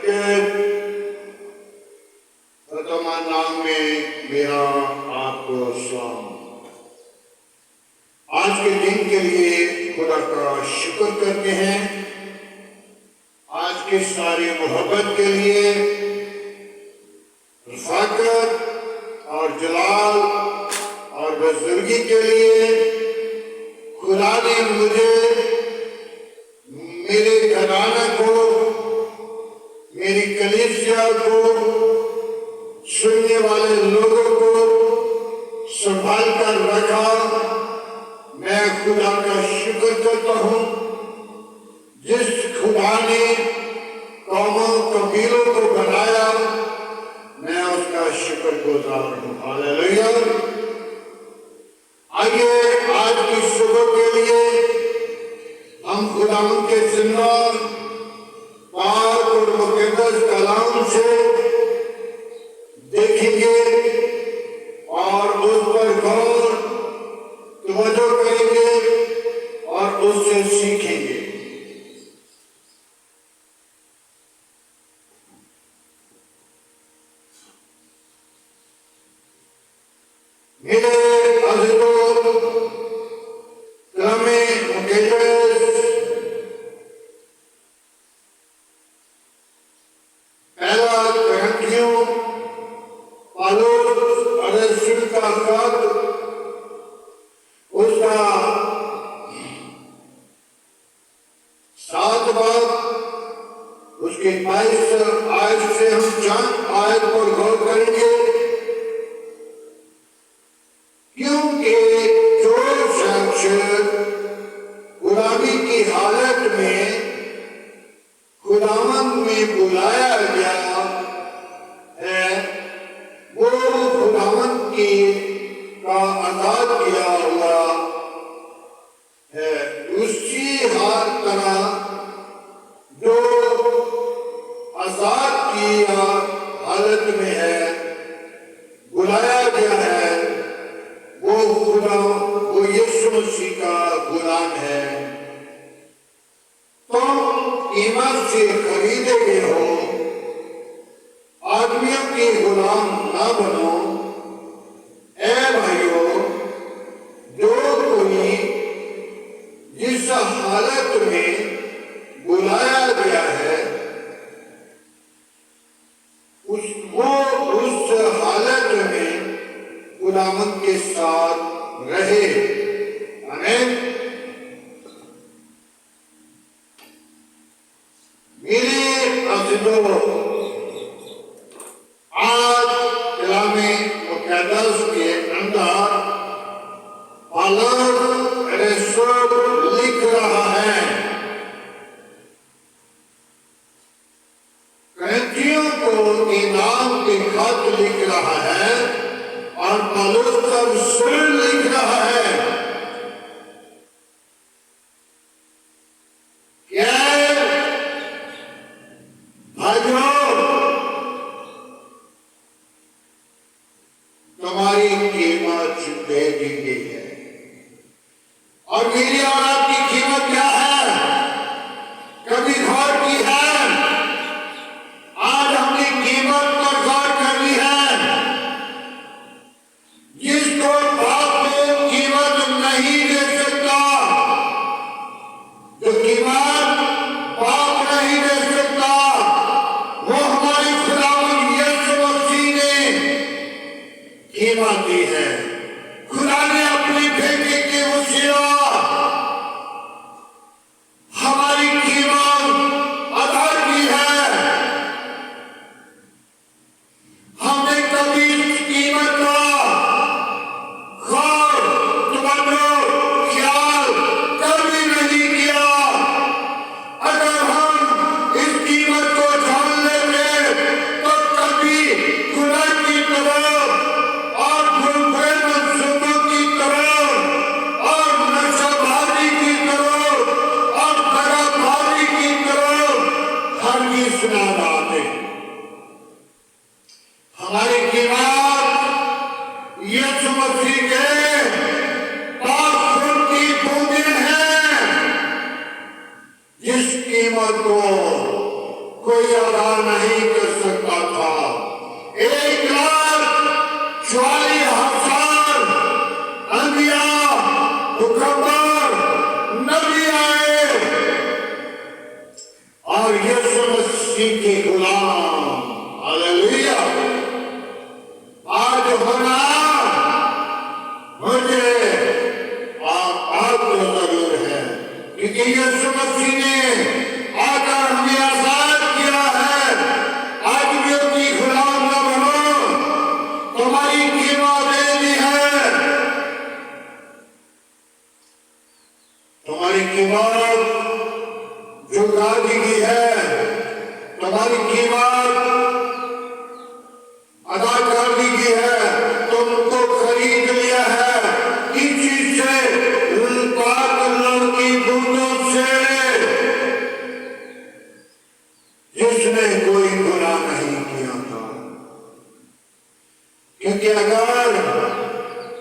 کے تمام نام میں میرا آپ کو سلام۔ آج کے دن کے لیے خدا کا شکر کرتے ہیں، آج کے ساری محبت کے لیے، رفاقت اور جلال اور بزرگی کے لیے خدا نے مجھے، میرے گھرانہ کو، میری کلیسیا کو، سننے والے لوگوں کو سنبھال کر رکھا۔ میں خدا کا شکر کرتا ہوں، جس خدا نے قوموں قبیلوں کو بنایا، میں اس کا شکر گزار ہوں۔ ہاللیلویا۔ آئیے آج کی صبح کے لیے ہم خدا کے زندہ پاک اور مقدس کلام سے دیکھیں گے اور اس پر غور توجہ کریں گے اور اس سے سیکھیں گے۔ میرے عزیزوں، کلام مقدس پہلا کرنتھیوں پالوس رسول کا خط، اس کا 7 باب، اس کے 22 آیت سے ہم چند آیت پر غور کریں گے، کیونکہ جو شخص غلامی کی حالت میں خداوند میں بلایا گیا ہے، وہ خداوند کا آزاد کیا ہوا ہے، اسی طرح جو آزاد کی حالت میں ہے، بلایا گیا ہے، وہ یسوع مسیح کا غلام ہے۔ تم قیمت سے خریدے گئے ہو، آدمیوں کے غلام نہ بنو۔ اے بھائیو، جو کوئی جس حالت میں بلایا گیا ہے، وہ اس حالت میں خداوند کے ساتھ رہے۔ آمین۔ میرے عزیزوں، آج کلام مقدس کے اندر پالوس رسول لکھ رہا ہے، کرنتھیوں کو انعام کے خط لکھ رہا ہے، اور پالوس کا رسول لکھ رہا ہے کہ بھائیو، تمہاری قیمت دے دی گئی ہے، اور میری اور آپ کی قیمت کیا ہے؟ کبھی غور کی ہے؟ آج ہم نے قیمت پر غور کرنی ہے۔ جس کو باپ کو قیمت نہیں دے سکتا، جو قیمت باپ نہیں دے سکتا، وہ ہمارے خداوند یسوع مسیح نے قیمت دی ہے۔ خدا نے اپنے بیٹے کے وسیلہ ہماری قیمت ادا کی ہے۔ ہم نے کبھی اس قیمت کا خیال کبھی نہیں کیا۔ اگر ہم اس قیمت کو جان لیتے تو کبھی خدا کی طرف اور برے منصوبوں کی طرف اور نشہ بازی کی طرف اور دغا بازی کی طرف ہرگز نہ آتے۔ ہماری قیمت یسوع مسیح کے پاک خون کی بوندیں ہیں، جس قیمت کو کوئی ادا نہیں کر سکتا تھا۔ 1,40,000 انبیاء پیغمبر نبی آئے اور یسوع مسیح کے غلام، ہاللیلویا، آج ہونا مجھے آپ کو ضرور ہے، کیونکہ یسوع مسیح نے آ کر ہمیں آزاد کیا ہے۔ آج بھی اپنی غلام نہ بنو، تمہاری قیمت دے دی ہے، تمہاری قیمت چکا دی گئی ہے، تمہاری قیمت ادا کر دی گئی ہے، تم کو خرید لیا ہے اس چیز سے، پاک اللہ کی بوندوں سے، جس نے کوئی گناہ نہیں کیا تھا۔ کیونکہ اگر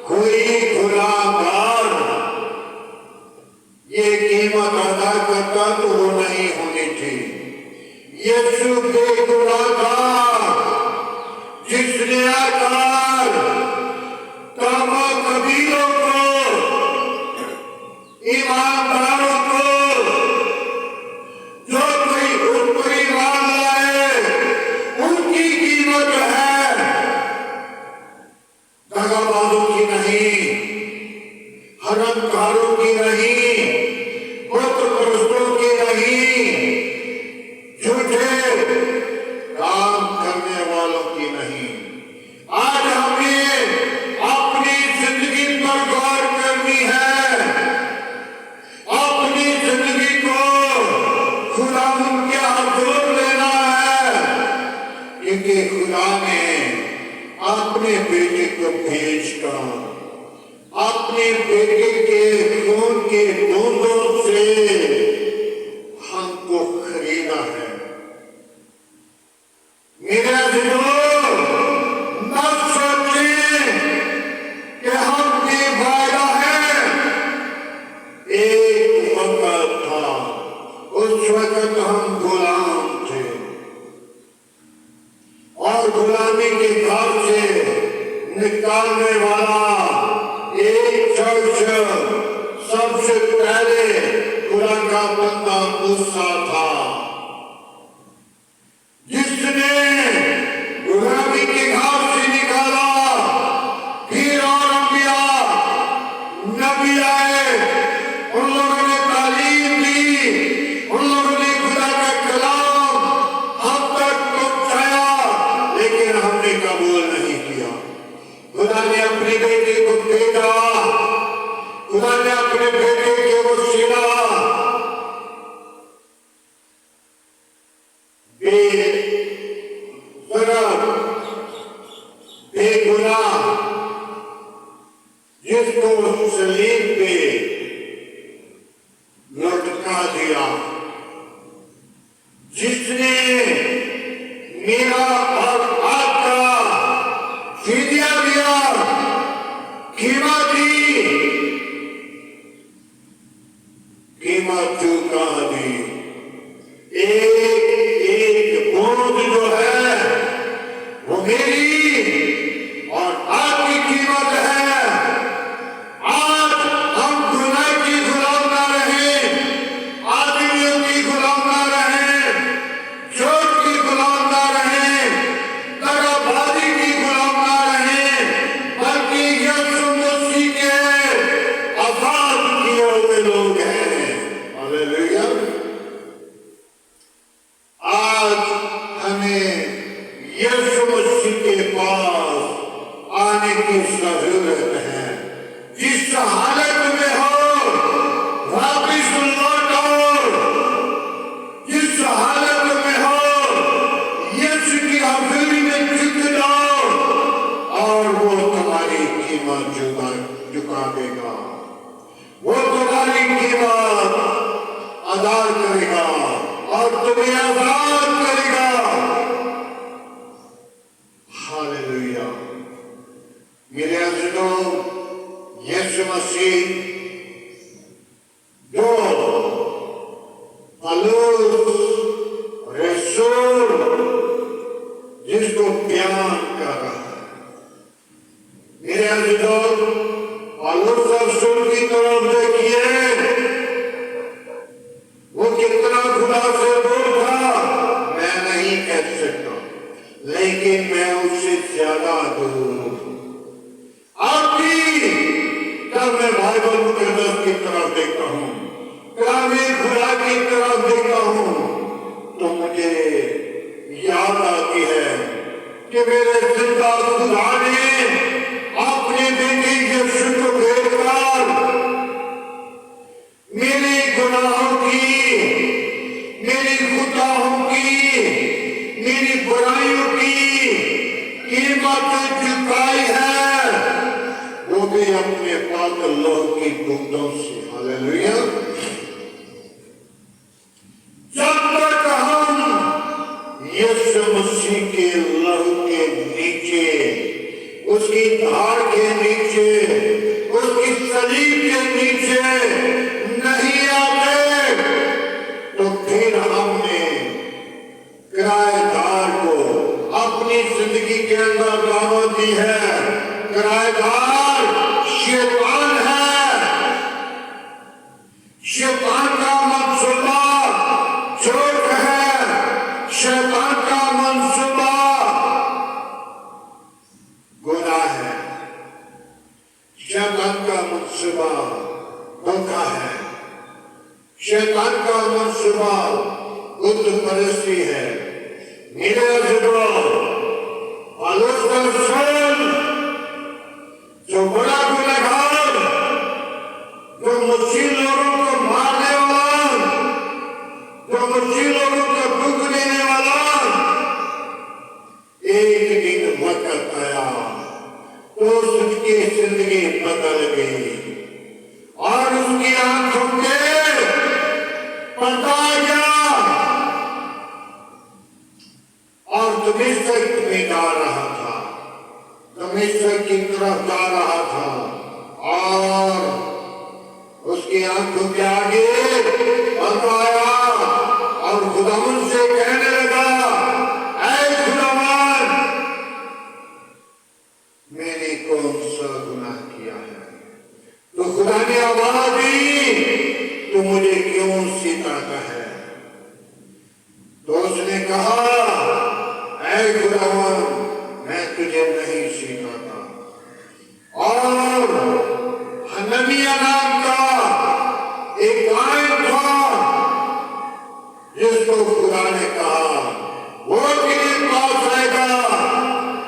کوئی گناہ گار یہ قیمت ادا کرتا تو وہ نہیں ہونی تھی۔ یسوع بے گناہ تھا، جس نے آ کر تمام قبیلوں کو، ایمانداروں کو، جو کوئی ان پر ایمان لائے، ان کی قیمت ہے، دغابازوں کی نہیں، حرامکاروں کی نہیں، بت پرستوں کی نہیں، جھوٹے کام کرنے والوں کی نہیں۔ آج ہمیں اپنی زندگی پر غور کرنی ہے، اپنی زندگی کو خدا کے حضور لینا ہے، کیونکہ خدا نے اپنے بیٹے کو بھیج کر اپنے بیٹے کے خون کے بوندوں سے ہم کو خریدا ہے۔ میرے عزیزوں، نہ سوچیں کہ ہم بے فائدہ ہیں۔ ایک وقت تھا، اس وقت ہم غلام تھے، اور غلامی کے گھر سے نکالنے والا ایک شخص سب سے پہلے خدا کا بندہ موسیٰ تھا، جس نے غلامی کے گھر سے نکالا۔ پھر اور انبیاء نبی آئے، ان لوگوں نے تعلیم دی، ان لوگوں نے خدا کا کلام ہم تک پہنچایا، لیکن ہم نے قبول نہیں کیا۔ خدا نے اپنے بیٹے کو بھیجا، خدا نے اپنے بیٹے کے وسیلہ بے گناہ، جس کو صلیب پہ لٹکا دیا، جس نے میرا اور آپ کا فدیہ دیا، قیمت دی، قیمت چکا دی۔ ایک بوند جو ہے وہ میری اور آپ کی قیمت ہے۔ آج ہم گناہ کی غلام نہ رہیں، آدمیوں کی غلام نہ رہیں، چوٹ کی غلام نہ رہیں، دغابازی کی غلام نہ رہیں، بلکہ یسوع مسیح کے آزاد کیے ہوئے لوگ ہیں۔ ہاللیلویا۔ آج ہمیں یسوع مسیح کے پاس آنے کی ضرورت ہے۔ جس حالت میں ہو واپس لوٹ آؤ، جس حالت میں ہو یسوع کی حضوری میں جھک جاؤ، اور وہ تمہاری قیمت چکا دے گا، وہ تمہاری قیمت ادا کرے گا اور تمہیں آزاد کرے گا۔ ہاللیلویا۔ میرے عزیزوں، یسوع مسیح جو پولس رسول نہیں کہہ سکتا، لیکن میں اس سے زیادہ دور ہوں۔ اب بھی جب میں بائبل مقدس کی طرف دیکھتا ہوں، کلام خدا کی طرف دیکھتا ہوں، تو مجھے یاد آتی ہے کہ میرے زندہ خدا نے اپنے بیٹے یسوع کو بھیج کر میرے گناہوں کی، میری خطاؤں کی، میری برائیوں کی قیمت چکائی ہے، وہ بھی اپنے پاک لہو کی بوندوں سے۔ ہاللیلویا۔ جب تک ہم یسوع مسیح کے لہو کے نیچے، اس کی دھاڑ کے نیچے، اس کی صلیب کے نیچے نہیں آتے، تو پھر ہم نے کرایہ دار کو اپنی زندگی کے اندر دعوت دی ہے۔ کرایہ دار شیطان ہے۔ شیطان کا منصوبہ جھوٹ ہے، شیطان کا منصوبہ گناہ ہے، شیطان کا منصوبہ دھوکہ ہے، شیطان کا منصوبہ بت پرستی ہے۔ میرے عزیزو، پالوس کا رسول جو بڑا گنہگار، جو مسیح لوگوں کو مارنے والا، جو مسیح لوگوں کو دکھ دینے والا، ایک دن وقت آیا تو اس کی زندگی بدل گئی اور اس کی آنکھوں کے پردہ آ گیا اور دمشق میں جا رہا تھا، دمشق کی طرف جا رہا تھا، اور اس کی آنکھوں کے آگے پردہ آیا اور خداوند سے کہنے لگا، اے خداوند، میں نے کون سا گناہ کیا ہے؟ تو خدا نے آواز دی، تو مجھے کیوں ستاتا ہے؟ تو اس نے کہا، اے خداوند، میں تجھے نہیں سکھاتا۔ اور حنانیہ نام کا ایک کاہن تھا جس کو خدا نے کہا وہ تیرے پاس آئے گا،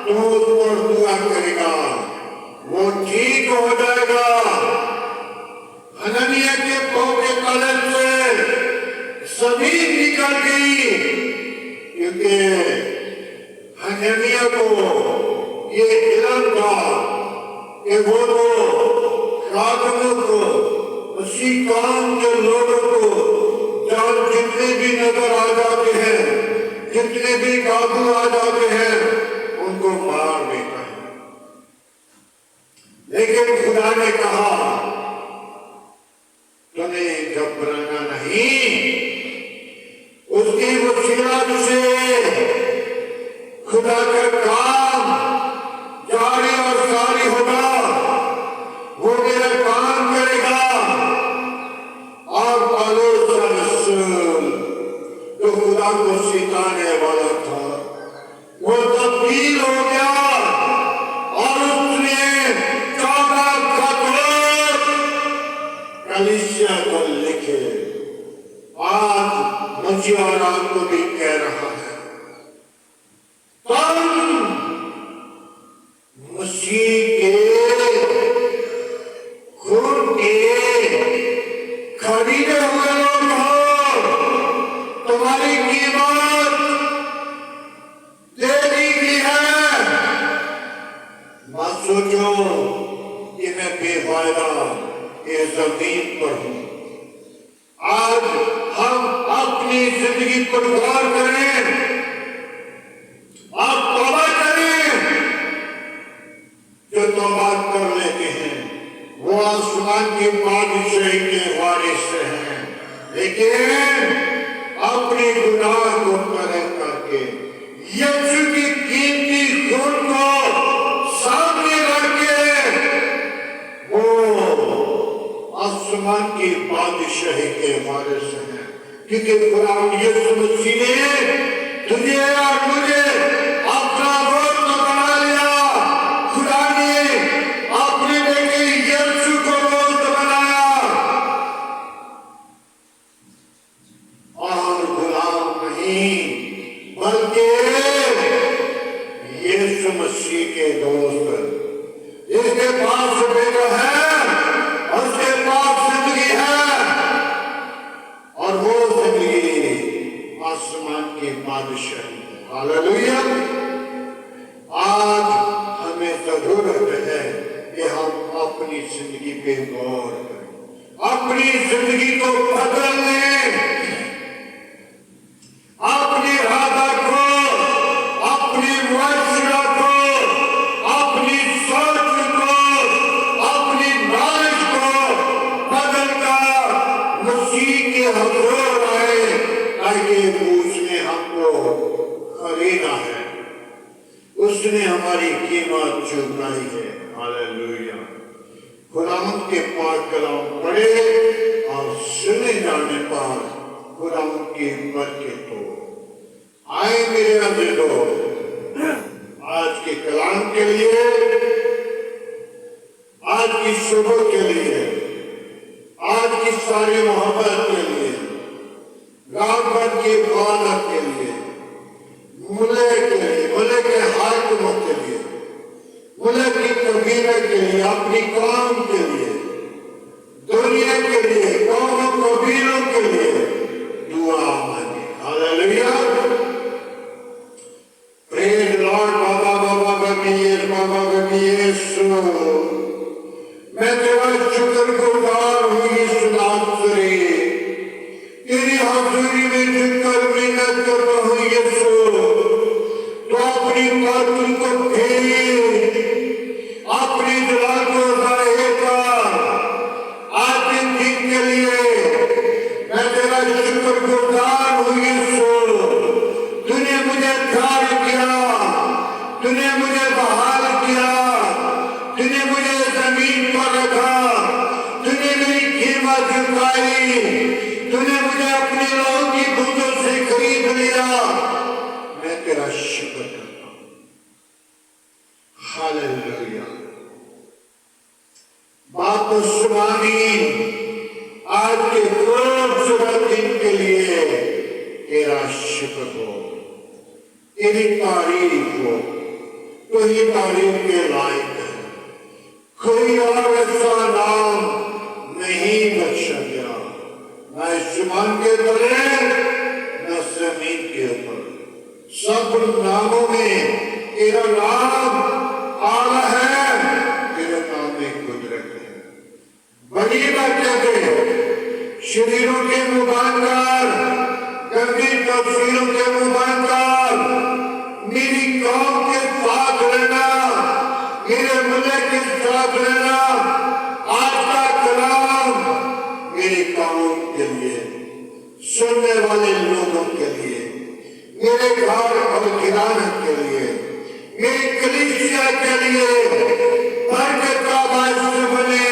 تو اس پر دعا کرے گا، وہ ٹھیک ہو جائے گا۔ حنانیہ کے پاؤں کے تلے سے زمین نکل گئی، کیونکہ حنانیہ کو یہ علم تھا کہ وہ تو خادموں کو، اسی کام کے لوگوں کو، جان جتنے بھی نظر آ جاتے ہیں، جتنے بھی قابو آ جاتے ہیں، ان کو مار دیتا ہے۔ لیکن خدا نے کہا، تمہیں گھبرانا نہیں، اس کی وسیلت سے خدا کا کام جاری اور ساری ہوگا، وہ میرا کام کرے گا۔ اور پالوس رسول جو خدا کو ستانے والا تھا، وہ تبدیل ہو گیا اور اس نے 14 خطوط کلیسیا کو لکھے۔ آج مجھے اور آپ کو بھی کہہ رہا ہے، تم مسیح کے خون کے خریدے ہوئے لوگ ہو، تمہاری قیمت دے دی گئی ہے۔ مت سوچو کہ میں بے فائدہ اس زمین پر ہوں۔ آج ہم اپنی زندگی پر غور کریں، آپ توبہ کریں۔ جو توبہ کر لیتے ہیں وہ آسمان کی بادشاہی کے وارث ہیں، لیکن اپنے گناہ کو ترک کر کے یسوع کی قیمتی خون کو سامنے رکھ کے وہ آسمان کی بادشاہی کے وارث ہیں، کیونکہ خدا یسوع مسیح نے تجھے اور مجھے اپنا دوست بنا لیا. خدا نے اپنے بیٹے یسوع کو دوست بنایا اور غلام نہیں بلکہ یسوع مسیح کے دوست. اس کے پاس بیٹا ہے اور اس کے پاس زندگی ہے اور وہ زندگی آسمان کی بادشاہی ہے. ہاللویا. آج ہمیں ضرورت ہے کہ ہم اپنی زندگی پہ غور کریں, اپنی زندگی کو بدل لیں, اپنی عادت کو, اپنی معاشرہ کو, اپنی سوچ کو, اپنی نالج کو بدل کر مسیح کے حضور آئے تاکہ اس نے ہم کو خریدا ہے, اس نے ہماری قیمت چکائی ہے. ہاللویا. خداوند کے پاک کلام پڑھے اور سنے جانے پر خداوند کی برکت ہو. آئے میرے عزیزو, آج کے کلام کے لیے, آج کی صبح کے لیے, آج کی ساری محبت کے لیے, رغبت کی عبادت کے لیے, ملک کے لیے, ملک کے حاکموں کے لیے, ملک کی قبیلے کے لیے, اپنی قوم کے لیے, دنیا کے لیے, قوموں قبیلوں کے لیے دعا مانگے. ہاللویا. پریز لارڈ. بابا بابا یسوع, میں تیرا شکر گزار ہوں اس ناصری, تیری حضوری میں جھک کر منت کرتا ہوں یسوع. تو اپنی قاتل کو بھیج, اپنی جلال کو ظاہر کر. آج کے دن کے لیے میں تیرا شکر گزار ہوں یسوع. تو نے مجھے پیار کیا, تو نے مجھے بحال کیا, تو نے مجھے زمین پر رکھا, تو نے میری قیمت چکائی, تو نے مجھے اپنے لہو کی بوندوں سے خرید لیا. میں تیرا شکر کرتا ہوں. ہاللویا. باپ سبحانی, آج کے خوبصورت دن کے لیے تیرا شکر ہو, تیری تعریف ہو. تو ہی تعریف کے لائق ہے. کوئی اور ایسا نام نہیں بخشا گیا, نہ آسمان کے تلے نہ زمین کے اوپر. سب ناموں میں تیرا نام اعلیٰ ہے, تیرا نام میں قدرت ہے. بڑی باتیں شریروں کے مبارکار, گندی تصویروں کے مبارکار, میری قوم کے ساتھ رہنا, میرے ملک کے ساتھ رہنا. آج کا کلام میری قوم کے لیے, سننے والے لوگوں کے لیے, میرے گھر اور گھرانے کے لیے, میری کلیسیا کے لیے برکت کا باعث بنے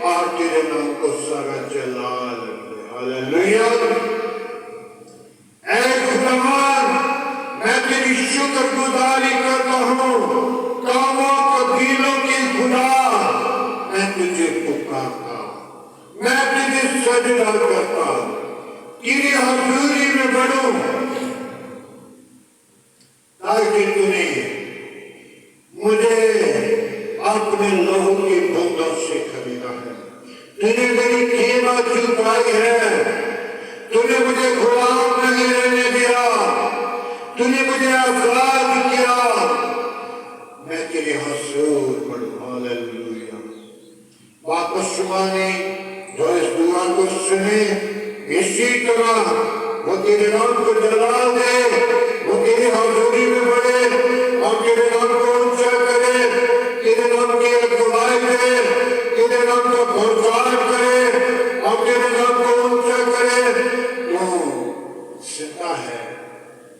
اور تیرے نام کو سارا جلال دے. ہاللویا. اے خداوند, میں تیری شکر گزاری کرتا ہوں. قوموں قبیلوں کی خدا, میں تجھے پکارتا, میں تجھے سجدہ کرتا, تیری حضوری میں بڑھوں تاکہ تو نے مجھے اپنے لہو کی بوندوں سے خریدا ہے. تو نے میری قیمت چکائی ہے. تو نے مجھے غلام نہیں رہنے دیا, تو نے مجھے آزاد کیا. میں تیرے حضور پڑھوں. ہاللویا. واپس شمانے جو اس دعا کو سنے, اسی طرح وہ تیرے نام کو جلال دے, وہ تیری حضوری میں بڑھے اور تیرے نام کو اونچا کرے, تیرے نام کی اگوائی کرے, تیرے نام کو پرچار کرے اور تیرے نام کو اونچا کرے. تو زندہ ہے,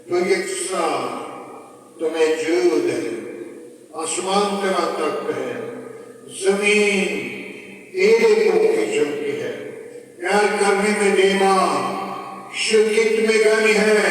تو یکساں, تو موجود ہے. آسمان تیرا تخت ہے, زمین تیرے کو کی چمکی ہے. پیار کرنے میں دیما, شدت میں گانی ہے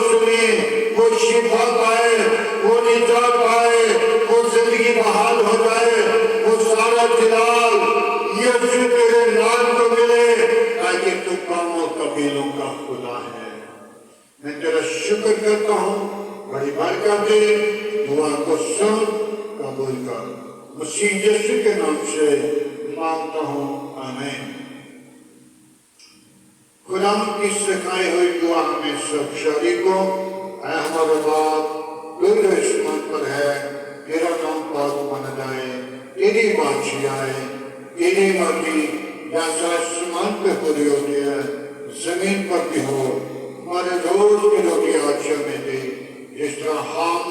سنیں، وہ شفا پائے، وہ نجات پائے، وہ زندگی بحال ہو جائے، وہ سارا جلال یسوع تیرے نام کو ملے، تاکہ تو قوموں قبیلوں کا خدا ہے۔ میں تیرا شکر کرتا ہوں، بڑی برکت دے، دعا کو سن، قبول کر۔ مسیح یسوع کے نام سے مانگتا ہوں، آمین۔ خدا کی سکھائی ہوئی دعا ہمیں سب شریکوں، اے ہمارے باپ، تو جو اسمان پر ہے، تیرا نام پاک بن جائے، تیری بادشاہی آئے، تیری مرضی جیسا آسمان پہ پوری ہوتی ہے زمین پر بھی ہو۔ ہمارے روز کی روٹی آج ہمیں دے، جس طرح ہم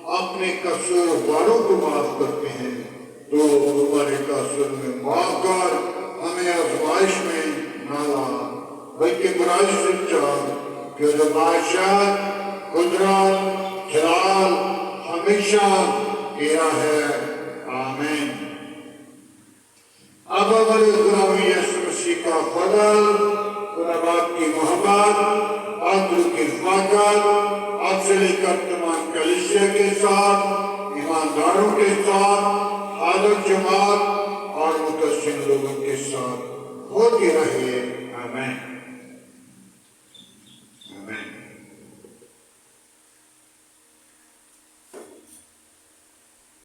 اپنے قصورواروں کو معاف کرتے ہیں، تو ہمارے قصور میں معاف کر، ہمیں آزمائش میں نہ لا، بلکہ برائی سے بچا، کہ جو بادشاہ، قدرت، جلال ہمیشہ تیرا ہے، آمین۔ اب ہمارے غلامی یسوع مسیح کا فضل، خدا باپ کی محبت، عدل کی رفاقت، اب سے لے کر تمام کلیسیا کے ساتھ، ایمانداروں کے ساتھ، حاضر جماعت اور متسم لوگوں کے ساتھ ہوتی رہے، آمین۔